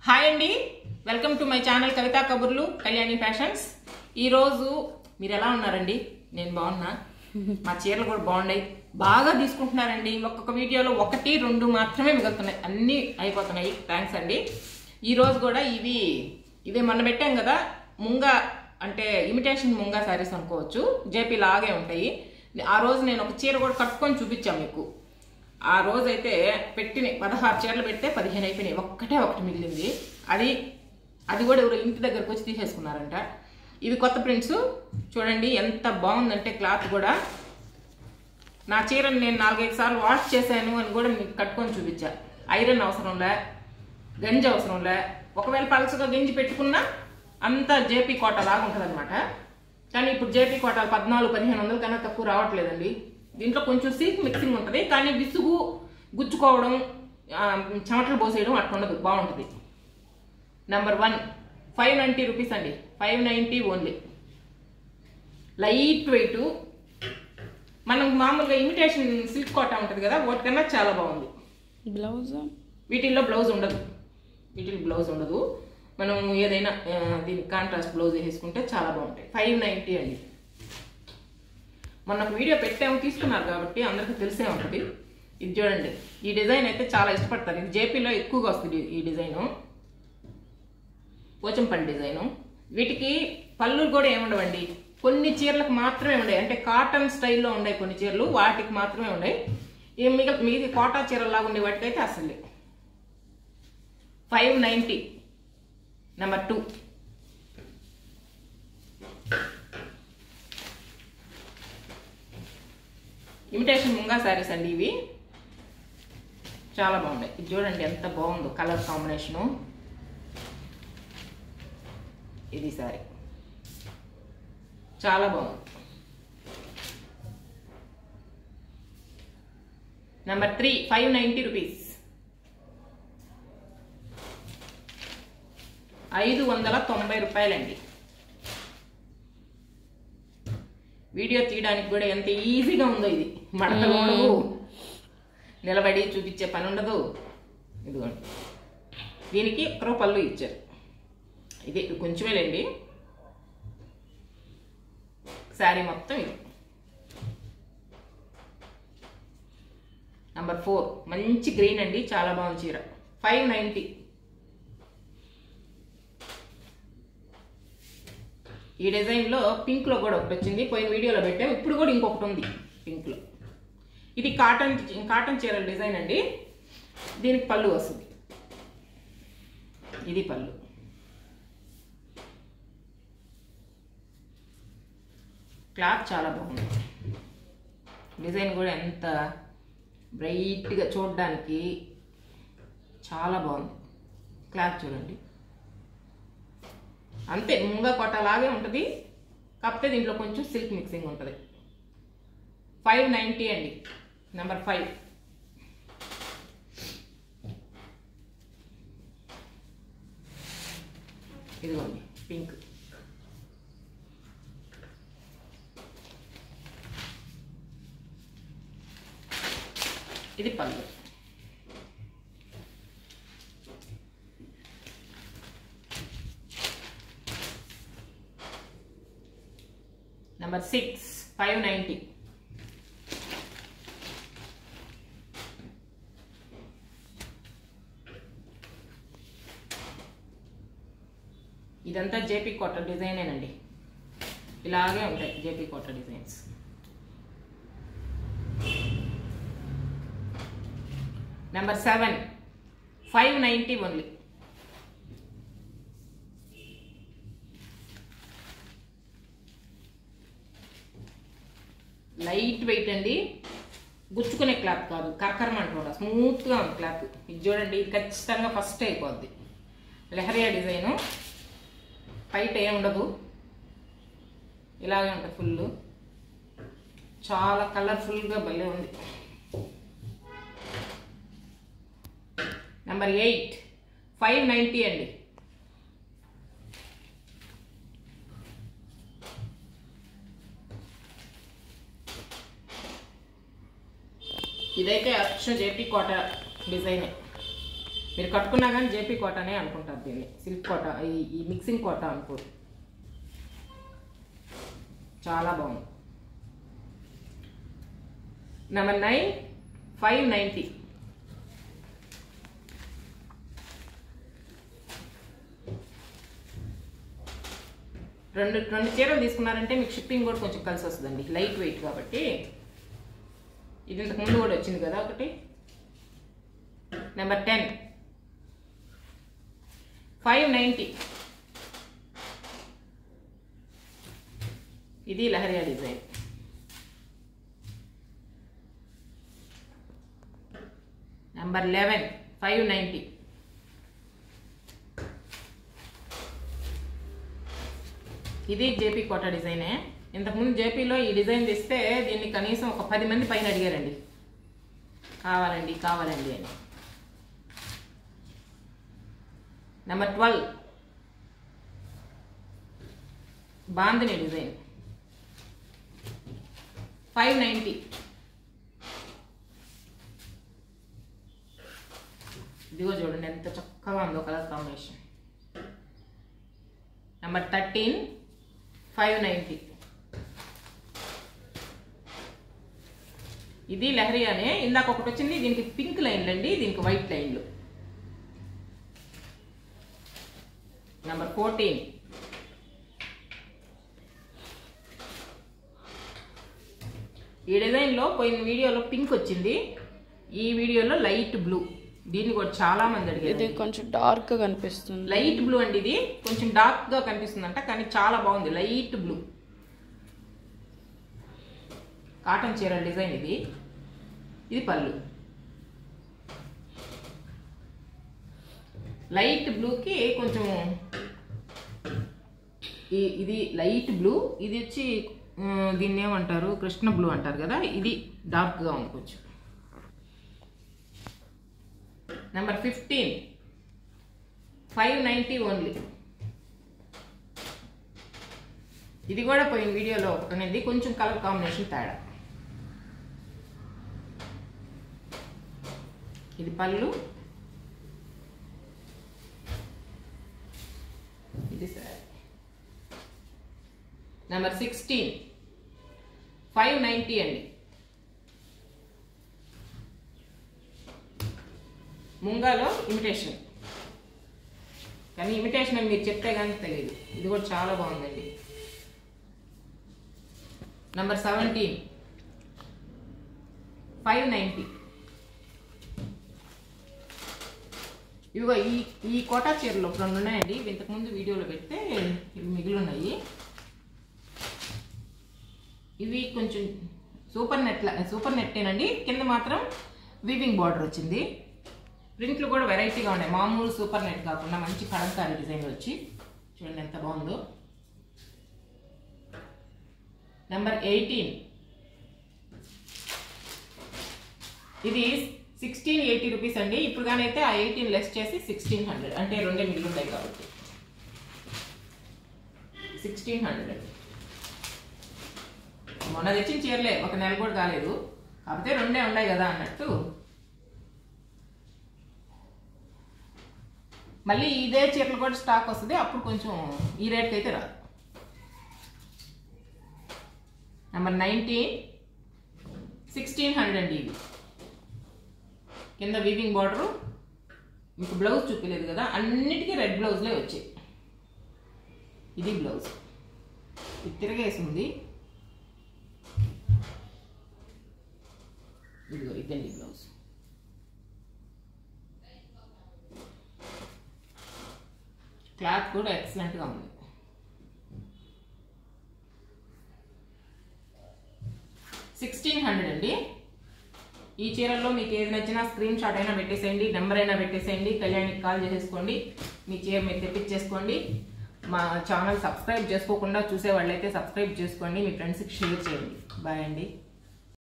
Hi అండి, welcome to my channel కవితా కబుర్లు Kalyani fashions. ఈరోజు మీరు ఎలా ఉన్నారండి? నేను బాగున్నా. మా చీరలు కూడా బాగున్నాయి, బాగా తీసుకుంటున్నారండి. ఒక్కొక్క వీడియోలో 1-2 మాత్రమే మిగులుతున్నాయి, అన్నీ అయిపోతున్నాయి. థ్యాంక్స్ అండి. ఈరోజు కూడా ఇవే మొన్న పెట్టాం కదా, ముంగా అంటే ఇమిటేషన్ ముంగా శారీస్ అనుకోవచ్చు, జేపీ లాగే ఉంటాయి. ఆ రోజు నేను ఒక చీర కూడా కట్టుకొని చూపించాను మీకు. ఆ రోజైతే పెట్టిన 16 చీరలు పెడితే 15 అయిపోయినాయి, ఒకటి మిగిలింది. అది కూడా ఎవరు ఇంటి దగ్గరకు వచ్చి తీసేసుకున్నారంట. ఇవి కొత్త ప్రింట్స్ చూడండి, ఎంత బాగుందంటే క్లాత్ కూడా. నా చీరని నేను 4-5 సార్లు వాష్ చేశాను అని కూడా మీకు కట్టుకొని చూపించా. ఐరన్ అవసరంలే, గంజి అవసరంలే. ఒకవేళ పలసగా గంజి పెట్టుకున్నా అంతా జేపీ కోట లాగా ఉంటుంది అనమాట. కానీ ఇప్పుడు జేపీ కోటాలు 1400-1500 కన్నా తక్కువ రావట్లేదండి. దీంట్లో కొంచెం సిల్క్ మిక్సింగ్ ఉంటుంది, కానీ విసుగు, గుచ్చుకోవడం, చెమటలు పోసేయడం అట్లా ఉండదు, బాగుంటుంది. నెంబర్ 1 590 రూపీస్ అండి, 590 ఓన్లీ. Light wait. మనం మామూలుగా ఇమిటేషన్ సిల్క్ కోట ఉంటుంది కదా, వాటికన్నా చాలా బాగుంది. బ్లౌజ్ వీటిల్లో బ్లౌజ్ ఉండదు. మనం ఏదైనా దీనికి కాంట్రాస్ట్ బ్లౌజ్ వేసుకుంటే చాలా బాగుంటాయి. 590 అండి. మొన్న ఒక వీడియో పెట్టాము, తీసుకున్నారు కాబట్టి అందరికీ తెలిసే ఉంటుంది. ఇది చూడండి, ఈ డిజైన్ అయితే చాలా ఇష్టపడతారు. ఇది జేపీలో ఎక్కువగా వస్తుంది ఈ డిజైను, పోచంపల్లి డిజైను. వీటికి పళ్ళు కూడా ఏముండవండి, కొన్ని చీరలకు మాత్రమే ఉన్నాయి. అంటే కాటన్ స్టైల్లో ఉన్నాయి కొన్ని చీరలు, వాటికి మాత్రమే ఉన్నాయి. మిగతా కోటా చీరలాగా ఉండే వాటికైతే అసలు 590. నెంబర్ 2 ఇమిటేషన్ ముంగా శారీస్ అండి. ఇవి చాలా బాగున్నాయి. ఇది చూడండి ఎంత బాగుందో కలర్ కాంబినేషను. ఇది శారీ చాలా బాగుంది. నెంబర్ 3 590 రూపీస్, 590 రూపాయలండి. వీడియో తీయడానికి కూడా ఎంత ఈజీగా ఉందో. ఇది మడతలు ఉండవు, నిలబడి చూపించే పని ఉండదు. ఇదిగోండి, దీనికి పళ్ళు ఇచ్చారు. ఇది కొంచెమేలేండి, శారీ మొత్తం ఇది. నెంబర్ 4 మంచి గ్రీన్ అండి, చాలా బాగుంది చీర. 590. ఈ డిజైన్లో పింక్లో కూడా ఒకటి వచ్చింది, పోయిన వీడియోలో పెట్టాము. ఇప్పుడు కూడా ఇంకొకటి ఉంది పింక్లో. ఇది కాటన్ చీరల డిజైన్ అండి. దీనికి పళ్ళు వస్తుంది. ఇది పళ్ళు. క్లాత్ చాలా బాగుంది. డిజైన్ కూడా ఎంత బ్రైట్గా, చూడడానికి చాలా బాగుంది. క్లాత్ చూడండి, అంతే ముంగా కోట లాగే ఉంటుంది, కాకపోతే దీంట్లో కొంచెం సిల్క్ మిక్సింగ్ ఉంటుంది. 590 అండి. నెంబర్ 5 ఇదిగోండి పింక్. ఇది పళ్ళు. నెంబర్ 6 590. ఇదంతా జేపీ కోట డిజైనేనండి, ఇలాగే ఉంటాయి JP Kota designs. Number 7 590 only. Light weight అండి, గుచ్చుకునే క్లాత్ కాదు, కరకరమంటూ స్మూత్గా ఉంది క్లాత్. ఇది చూడండి, ఇది ఖచ్చితంగా ఫస్ట్ అయిపోద్ది. లెహరియా డిజైను, పైట ఏమి ఉండదు, ఇలాగే ఉంటుంది ఫుల్. చాలా కలర్ఫుల్గా భలే ఉంది. నెంబర్ 8 590 అండి. ఇదైతే అచ్చ జేపీ కోట డిజైన్. మీరు కట్టుకున్నా కానీ జేపీ కోటానే అనుకుంటారు దీన్ని, సిల్క్ కోట ఈ మిక్సింగ్ కోట అనుకోరు. చాలా బాగుంది. నెంబర్ 9 590. రెండు చీరలు తీసుకున్నారంటే మీకు షిప్పింగ్ కూడా కొంచెం కలిసి వస్తుందండి, లైట్ వెయిట్ కాబట్టి. ఇది ఇంతకు ముందు కూడా వచ్చింది కదా ఒకటి. నెంబర్ 10 590. ఇది లహరియా డిజైన్. నెంబర్ 11 590. ఇది జేపీ కోట డిజైనే. ఇంతకుముందు జేపీలో ఈ డిజైన్ తెస్తే దీన్ని కనీసం ఒక 10 మంది పైన అడిగారండి, కావాలండి కావాలండి అని. Number 12 bandhani design 590. ఇదిగో చూడండి ఎంత చక్కగా ఉందో కలర్ కాంబినేషన్. నెంబర్ 13 590. ఇది లహరియానే. ఇందాక ఒకటి వచ్చింది, దీనికి పింక్ లైన్లు అండి, దీనికి వైట్ లైన్లు. నెంబర్ 14 ఈ డిజైన్లో పోయిన వీడియోలో పింక్ వచ్చింది, ఈ వీడియోలో లైట్ బ్లూ. దీన్ని కూడా చాలా మంది అడిగారు. ఇది కొంచెం డార్క్ గా కనిపిస్తుంది, లైట్ బ్లూ అండి. ఇది కొంచెం డార్క్ గా కనిపిస్తుందంట, కానీ చాలా బాగుంది లైట్ బ్లూ. కాటన్ చీర డిజైన్ ఇది. ఇది పళ్ళు. లైట్ బ్లూకి కొంచెం ఇది లైట్ బ్లూ, ఇది వచ్చి దీన్ని ఏమంటారు, కృష్ణ బ్లూ అంటారు కదా, ఇది డార్క్ గా ఉంది కొంచెం. Number 15 590 only. ఇది కూడా పోయిన వీడియోలో ఒకటి, కొంచెం కలర్ కాంబినేషన్ తేడా. ఇది పళ్ళు, ఇది సారీ. నెంబర్ 16 590 అండి. ముంగాలో ఇమిటేషన్, కానీ ఇమిటేషన్ అని మీరు చెప్తే కానీ తెలియదు. ఇది కూడా చాలా బాగుందండి. నెంబర్ 17 590. ఇవిగో ఈ కోటా చీరలు 2 ఉన్నాయండి, ఇంతకుముందు వీడియోలో పెడితే ఇవి మిగిలి ఉన్నాయి. ఇవి కొంచెం సూపర్ నెట్టేనండి, కింద మాత్రం వీవింగ్ బార్డర్ వచ్చింది. ప్రింట్లు కూడా వెరైటీగా ఉన్నాయి, మామూలు సూపర్ నెట్ కాకుండా మంచి కలంకారీ డిజైన్ వచ్చి చూడండి ఎంత బాగుందో. నెంబర్ 18 ఇది 1680 రూపీస్ అండి. ఇప్పుడు కానీ అయితే ఆ 18 లెస్ చేసి 1600, అంటే 2 మిగిలి ఉన్నాయి కాబట్టి 1600. మొన్న తెచ్చిన చీరలే, ఒక నెల కూడా కాలేదు, కాకపోతే 2 ఉన్నాయి కదా అన్నట్టు. మళ్ళీ ఇదే చీరలు కూడా స్టాక్ వస్తుంది, అప్పుడు కొంచెం ఈ రేట్కి అయితే రాదు. నెంబర్ 19 1600 అండి. ఇవి కింద వీవింగ్ బార్డరు. మీకు బ్లౌజ్ చూపించలేదు కదా, అన్నిటికీ రెడ్ బ్లౌజ్లే వచ్చాయి. ఇది బ్లౌజ్, ఇది తిరగేసింది. ఇదిగో ఇదండి బ్లౌజ్. క్లాత్ కూడా ఎక్సలెంట్గా ఉంది. $1600 అండి. ఈ చీరల్లో మీకు ఏది నచ్చినా స్క్రీన్ షాట్ అయినా పెట్టేసేయండి, నెంబర్ అయినా పెట్టేసేయండి, కళ్యాణికి కాల్ చేసేసుకోండి, మీ చీర మీరు తెప్పించేసుకోండి. మా ఛానల్ సబ్స్క్రైబ్ చేసుకోకుండా చూసే వాళ్ళైతే సబ్స్క్రైబ్ చేసుకోండి, మీ ఫ్రెండ్స్కి షేర్ చేయండి. బాయ్ అండి.